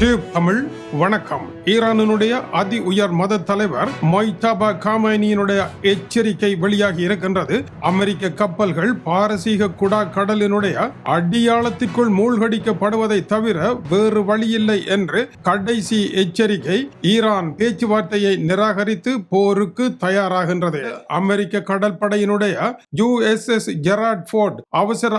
Tube Tamil வணக்கம். ஈரானுடைய அதி உயர் மத தலைவர் மொய்தபா காமைனியினுடைய எச்சரிக்கை வெளியாகி இருக்கின்றது. அமெரிக்க கப்பல்கள் பாரசீக குடா கடலினுடைய அடியாளத்திற்குள் மூழ்கடிக்கப்படுவதை தவிர வேறு வழியில்லை என்று கடைசி எச்சரிக்கை. ஈரான் பேச்சுவார்த்தையை நிராகரித்து போருக்கு தயாராகின்றது. அமெரிக்க கடற்படையினுடைய USS ஜெரால்ட் ஃபோர்ட்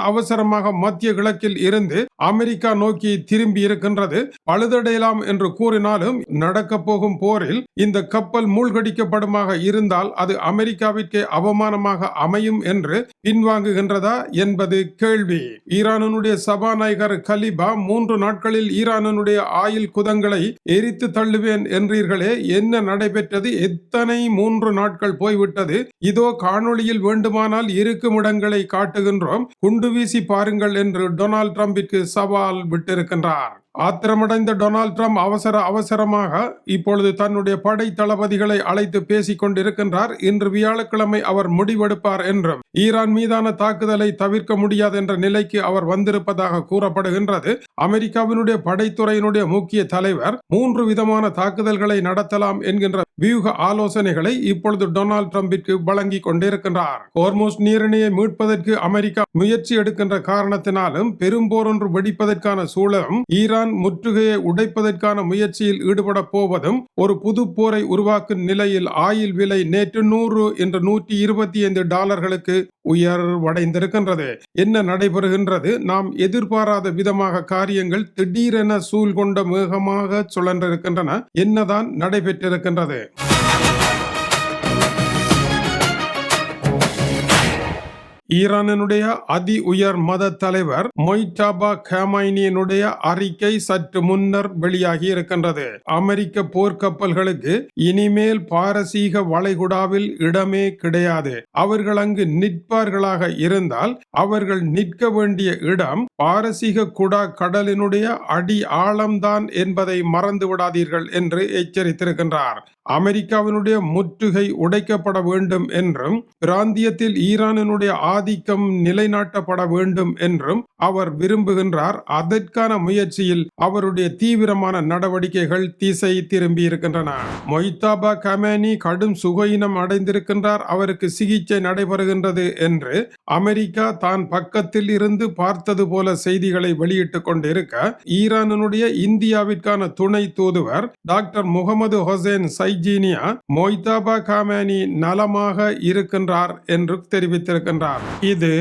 அவசரமாக மத்திய கிழக்கில் இருந்து அமெரிக்கா நோக்கி திரும்பி இருக்கின்றது. பழுதடையலாம் என்று கூறினாலும் நடக்க போகும் போரில் இந்த கப்பல் மூழ்கடிக்கப்படுமாக இருந்தால் அது அமெரிக்காவிற்கே அவமானமாக அமையும் என்று பின்வாங்குகின்றதா என்பது கேள்வி. ஈரானுடைய சபாநாயகர் கலிபா 3 நாட்களில் ஈரானுடைய ஆயில் குதங்களை எரித்து தள்ளுவேன் என்றீர்களே, என்ன நடைபெற்றது? எத்தனை 3 நாட்கள் போய்விட்டது? இதோ காணொளியில் வேண்டுமானால் இருக்கும் இடங்களை காட்டுகின்றோம், குண்டு வீசி பாருங்கள் என்று டொனால்ட் ட்ரம்பிற்கு சவால் விட்டிருக்கின்றார். ஆத்திரமடைந்த டொனால்ட் ட்ரம்ப் அவசரமாக இப்பொழுது தன்னுடைய படை தளபதிகளை அழைத்து பேசிக் கொண்டிருக்கின்றார். இன்று வியாழக்கிழமை அவர் முடிவெடுப்பார் என்றும் ஈரான் மீதான தாக்குதலை தவிர்க்க முடியாது என்ற நிலைக்கு அவர் வந்திருப்பதாக கூறப்படுகின்றது. அமெரிக்காவினுடைய படைத்துறையினுடைய முக்கிய தலைவர் 3 விதமான தாக்குதல்களை நடத்தலாம் என்கின்ற வியூக ஆலோசனைகளை இப்பொழுது டொனால்ட் ட்ரம்பிற்கு வழங்கி கொண்டிருக்கின்றார். ஹோர்முஸ் நீரிணையை மீட்பதற்கு அமெரிக்கா முயற்சி எடுக்கின்ற காரணத்தினாலும் பெரும்போர் ஒன்று வெடிப்பதற்கான சூழலும் ஈரான் முற்றுகையை உடைப்பதற்கான முயற்சியில் ஈடுபட போவதும் ஒரு புது போரை உருவாக்கும் நிலையில் ஆயில் விலை நேற்று 100 என்று $125 உயர்வடைந்திருக்கின்றது. என்ன நடைபெறுகின்றது? நாம் எதிர்பாராத விதமாக காரியங்கள் திடீரென சூழ்கொண்ட மேகமாக சுழன்றிருக்கின்றன. என்னதான் நடைபெற்றிருக்கின்றது? ஈரானுடைய அதி உயர் மத தலைவர் மொய்தபா காமைனியினுடைய அறிக்கை சற்று முன்னர் வெளியாகி இருக்கின்றது. அமெரிக்க போர்க்கப்பல்களுக்கு இனிமேல் பாரசீக வளைகுடாவில் இடமே கிடையாது. அவர்கள் அங்கு நிற்பார்களாக இருந்தால் அவர்கள் நிற்க வேண்டிய இடம் பாரசீக குடா கடலினுடைய அடி ஆழம்தான் என்பதை மறந்து விடாதீர்கள் என்று எச்சரித்திருக்கின்றார். அமெரிக்காவினுடைய முற்றுகை உடைக்கப்பட வேண்டும் என்றும் பிராந்தியத்தில் ஈரானினுடைய ஆதிக்கம் நிலைநாட்டப்பட வேண்டும் என்றும் அவர் விரும்புகின்றார். அதற்கான முயற்சியில் அவருடைய தீவிரமான நடவடிக்கைகள் திசை திரும்பி இருக்கின்றன. மொய்தபா காமைனி கடும் சுகயினம் அடைந்திருக்கின்றார். அவருக்கு சிகிச்சை நடைபெறுகின்றது என்று அமெரிக்கா தான் பக்கத்தில் இருந்து பார்த்தது போல செய்திகளை வெளியிட்டுக் கொண்டிருக்க, ஈரானுடைய இந்தியாவிற்கான துணை தூதுவர் டாக்டர் முகமது ஹொசைன் சைஜீனியா மொய்தபா காமைனி நலமாக இருக்கின்றார் என்று தெரிவித்திருக்கின்றார். இது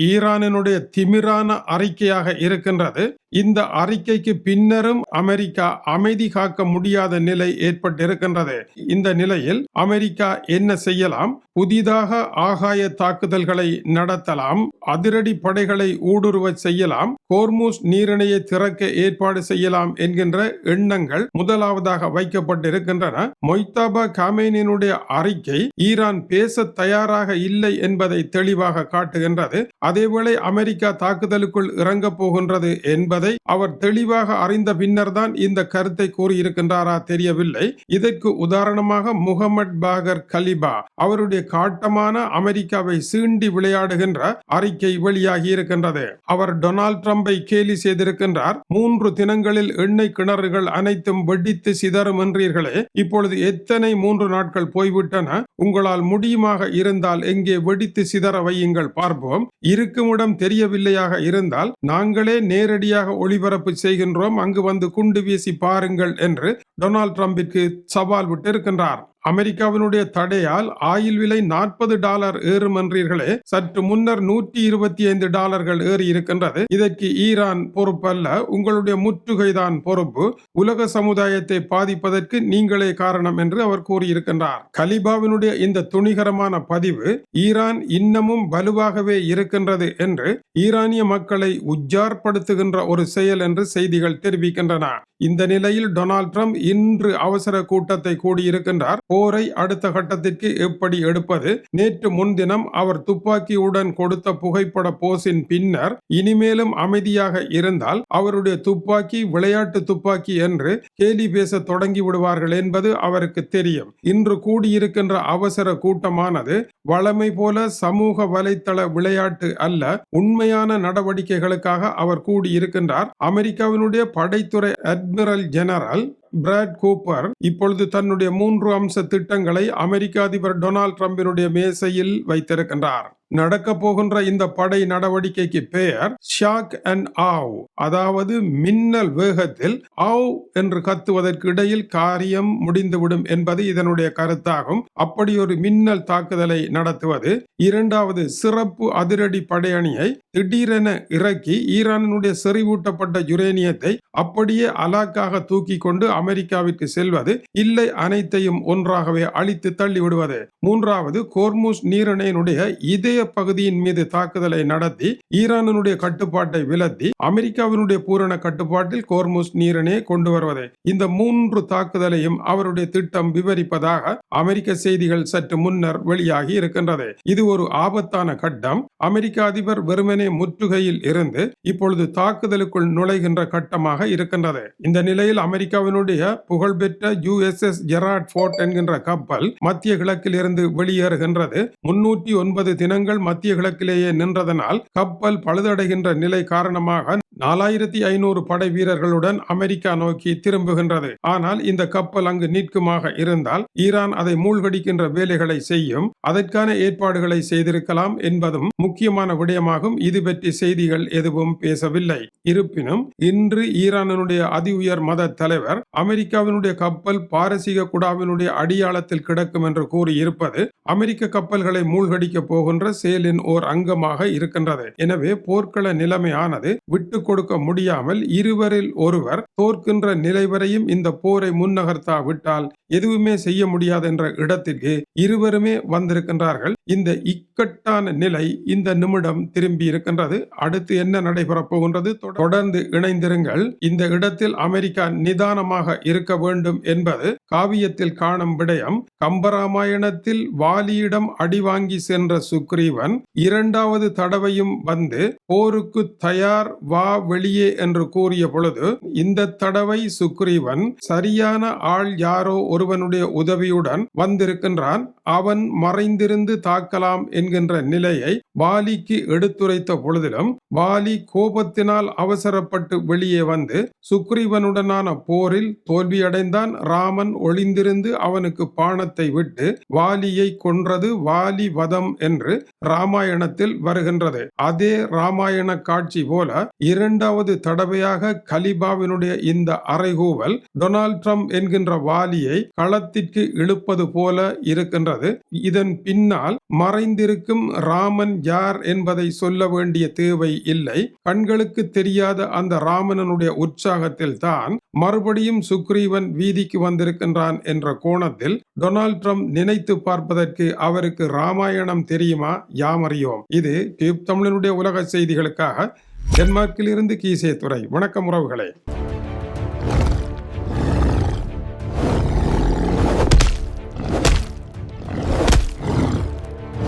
ஈரானினுடைய திமிரான அறிக்கையாக இருக்கின்றது. இந்த அறிக்கைக்கு பின்னரும் அமெரிக்கா அமைதி காக்க முடியாத நிலை ஏற்பட்டிருக்கின்றது. இந்த நிலையில் அமெரிக்கா என்ன செய்யலாம்? புதிதாக ஆகாய தாக்குதல்களை நடத்தலாம், அதிரடி படைகளை ஊடுருவ செய்யலாம், ஹோர்முஸ் நீரிணையை திறக்க ஏற்பாடு செய்யலாம் என்கின்ற எண்ணங்கள் முதலாவதாக வைக்கப்பட்டிருக்கின்றன. மொய்தபா காமைனியினுடைய அறிக்கை ஈரான் பேச தயாராக இல்லை என்பதை தெளிவாக காட்டுகின்றது. அதேவேளை அமெரிக்கா தாக்குதலுக்குள் இறங்க போகின்றது என்பதை அவர் தெளிவாக அறிந்த பின்னர் தான் இந்த கருத்தை கூறியிருக்கின்றாரா தெரியவில்லை. இதற்கு உதாரணமாக முகமது பாகர் கலிபா அவருடைய காட்டமான அமெரிக்காவை சீண்டி விளையாடுகின்ற அறிக்கை வெளியாகி இருக்கின்றது. அவர் டொனால்ட் ட்ரம்பை கேலி செய்திருக்கின்றார். 3 தினங்களில் எண்ணெய் கிணறுகள் அனைத்தும் வெடித்து சிதறும் என்றீர்களே, இப்பொழுது எத்தனை 3 நாட்கள் போய்விட்டன? உங்களால் முடியுமாக இருந்தால் எங்கே வெடித்து சிதற வையுங்கள் பார்ப்போம். இருக்கும் இடம் தெரியவில்லையாக இருந்தால் நாங்களே நேரடியாக ஒளிபரப்பு செய்கின்றோம், அங்கு வந்து குண்டு வீசி பாருங்கள் என்று டொனால்ட் ட்ரம்பிற்கு சவால் விட்டு இருக்கின்றார். அமெரிக்காவினுடைய தடையால் ஆயில் விலை $40 ஏறும் என்றீர்களே, சற்று முன்னர் $125 ஏறி இருக்கின்றது. இதற்கு ஈரான் பொறுப்பல்ல, உங்களுடைய முற்றுகைதான் பொறுப்பு. உலக சமுதாயத்தை பாதிப்பதற்கு நீங்களே காரணம் என்று அவர் கூறியிருக்கின்றார். கலிபாவினுடைய இந்த துணிகரமான பதிவு ஈரான் இன்னமும் வலுவாகவே இருக்கின்றது என்று ஈரானிய மக்களை உஜ்ஜார்படுத்துகின்ற ஒரு செயல் என்று செய்திகள் தெரிவிக்கின்றன. இந்த நிலையில் டொனால்ட் ட்ரம்ப் இன்று அவசர கூட்டத்தை கூடியிருக்கின்றார். போரை அடுத்த கட்டத்திற்கு எப்படி எடுப்பது, நேற்று முன்தினம் அவர் துப்பாக்கியுடன் கொடுத்த புகைப்பட போஸின் பின்னர் இனிமேலும் அமைதியாக இருந்தால் அவருடைய துப்பாக்கி விளையாட்டு துப்பாக்கி என்று கேலி பேச தொடங்கி விடுவார்கள் என்பது அவருக்கு தெரியும். இன்று கூடியிருக்கின்ற அவசர கூட்டமானது வழமை போல சமூக வலைத்தள விளையாட்டு அல்ல, உண்மையான நடவடிக்கைகளுக்காக அவர் கூடியிருக்கின்றார். அமெரிக்காவினுடைய படைத்துறை அட்மிரல் ஜெனரல் பிராட் கூப்பர் இப்பொழுது தன்னுடைய 3 அம்ச திட்டங்களை அமெரிக்க அதிபர் டொனால்ட் ட்ரம்பினுடைய மேசையில் வைத்திருக்கின்றார். நடக்க போகின்ற இந்த படை நடவடிக்கைக்கு பெயர் ஷாக் அண்ட் ஆவ், அதாவது மின்னல் வேகத்தில் ஆவ் என்று கத்துவதற்கு இடையில் காரியம் முடிந்துவிடும் என்பது இதனுடைய கருத்தாகும். அப்படி ஒரு மின்னல் தாக்குதலை நடத்துவது. இரண்டாவது, சிறப்பு அதிரடி படையணியை திடீரென இறக்கி ஈரானுடைய செறிவூட்டப்பட்ட யுரேனியத்தை அப்படியே அலாக்காக தூக்கி கொண்டு அமெரிக்காவிற்கு செல்வது, இல்லை அனைத்தையும் ஒன்றாகவே அழித்து தள்ளிவிடுவது. மூன்றாவது, கோர்முஸ் நீரிணையினுடைய இதய பகுதியின் மீது தாக்குதலை நடத்தி ஈரானுடைய கட்டுப்பாட்டை விலத்தி அமெரிக்காவினுடைய பூரண கட்டுப்பாட்டில் கோர்முஸ் நீரிணையை கொண்டு வருவது. இந்த 3 தாக்குதலையும் அவருடைய திட்டம் விவரிப்பதாக அமெரிக்க செய்திகள் சற்று முன்னர் வெளியாகி இருக்கின்றது. இது ஒரு ஆபத்தான கட்டம். அமெரிக்க அதிபர் வெறுமனே முற்றுகையில் இருந்து இப்பொழுது தாக்குதலுக்குள் நுழைகின்ற கட்டமாக இருக்கின்றது. இந்த நிலையில் அமெரிக்காவினுடைய புகழ்பெற்ற USS ஜெரார்ட் ஃபோர்ட் என்கின்ற கப்பல் மத்திய கிழக்கில் இருந்து வெளியேறுகின்றது. 309 தினங்கள் மத்திய கிழக்கிலேயே நின்றதனால் கப்பல் பழுதடைகின்ற நிலை காரணமாக 4500 படை வீரர்களுடன் அமெரிக்கா நோக்கி திரும்புகின்றது. ஆனால் இந்த கப்பல் அங்கு நிற்குமாக இருந்தால் ஈரான் அதை மூழ்கடிக்கின்ற வேலைகளை செய்யும். அதற்கான ஏற்பாடுகளை செய்திருக்கலாம் என்பதும் முக்கியமான விடயமாகும். இது பற்றி செய்திகள் எதுவும் பேசவில்லை. இருப்பினும் இன்று ஈரானுடைய அதி உயர் மத தலைவர் அமெரிக்காவினுடைய கப்பல் பாரசீக குடாவினுடைய அடியாளத்தில் கிடக்கும் என்று கூறியிருப்பது அமெரிக்க கப்பல்களை மூழ்கடிக்க போகின்ற செயலின் ஓர் அங்கமாக இருக்கின்றது. எனவே போர்க்கள நிலைமையானது விட்டு கொடுக்க முடியாமல் இருவரில் ஒருவர் தோற்கின்ற நிலை வரையும் இந்த போரை முன்னகர்த்தாவிட்டால் எதுவுமே செய்ய முடியாது என்ற இடத்திற்கு இருவருமே வந்திருக்கின்றார்கள். இந்த இக்கட்டான நிலை இந்த நிமிடம் திரும்பி இருக்கின்றது. அடுத்து என்ன நடைபெற போகின்றது? தொடர்ந்து இணைந்திருங்கள். இந்த இடத்தில் அமெரிக்கா நிதானமாக இருக்க வேண்டும் என்பது காவியத்தில் காணும் விடயம். கம்பராமாயணத்தில் வாலியிடம் அடி வாங்கி சென்ற சுக்ரீவன் 2வது தடவையும் வந்து போருக்கு தயார், வா வெளியே என்று கூறிய பொழுது இந்த தடவை சுக்ரீவன் சரியான ஆள் யாரோ ஒருவனுடைய உதவியுடன் வந்திருக்கின்றான். அவன் மறைந்திருந்து தாக்கலாம் என்கின்ற நிலையை வாலிக்கு எடுத்துரைத்த பொழுதிலும் வாலி கோபத்தினால் அவசரப்பட்டு வெளியே வந்து சுக்ரீவனுடனான போரில் தோல்வியடைந்தான். ராமன் ஒளிந்திருந்து அவனுக்கு பாணத்தை விட்டு வாலியை கொன்றது வாலி வதம் என்று ராமாயணத்தில் வருகின்றது. அதே ராமாயண காட்சி போல 2வது தடவையாக கலிபாவினுடைய இந்த அறைகூவல் டொனால்ட் ட்ரம்ப் என்கின்ற வாலியை களத்திற்கு இழுப்பது போல இருக்கின்றது. இதன் பின்னால் மறைந்திருக்கும் ராமன் யார் என்பதை சொல்ல வேண்டிய தேவை இல்லை. கண்களுக்கு தெரியாத அந்த ராமனுடைய உற்சாகத்தில் தான் மறுபடியும் சுக்ரீவன் வீதிக்கு வந்திருக்கின்றான் என்ற கோணத்தில் டொனால்ட் ட்ரம்ப் நினைத்து பார்ப்பதற்கு அவருக்கு ராமாயணம் தெரியுமா? யாமறியோம். இது டியூப் தமிழனுடைய உலக செய்திகளுக்காக டென்மார்க்கில் இருந்து கீசே துறை. வணக்கம் உறவுகளே.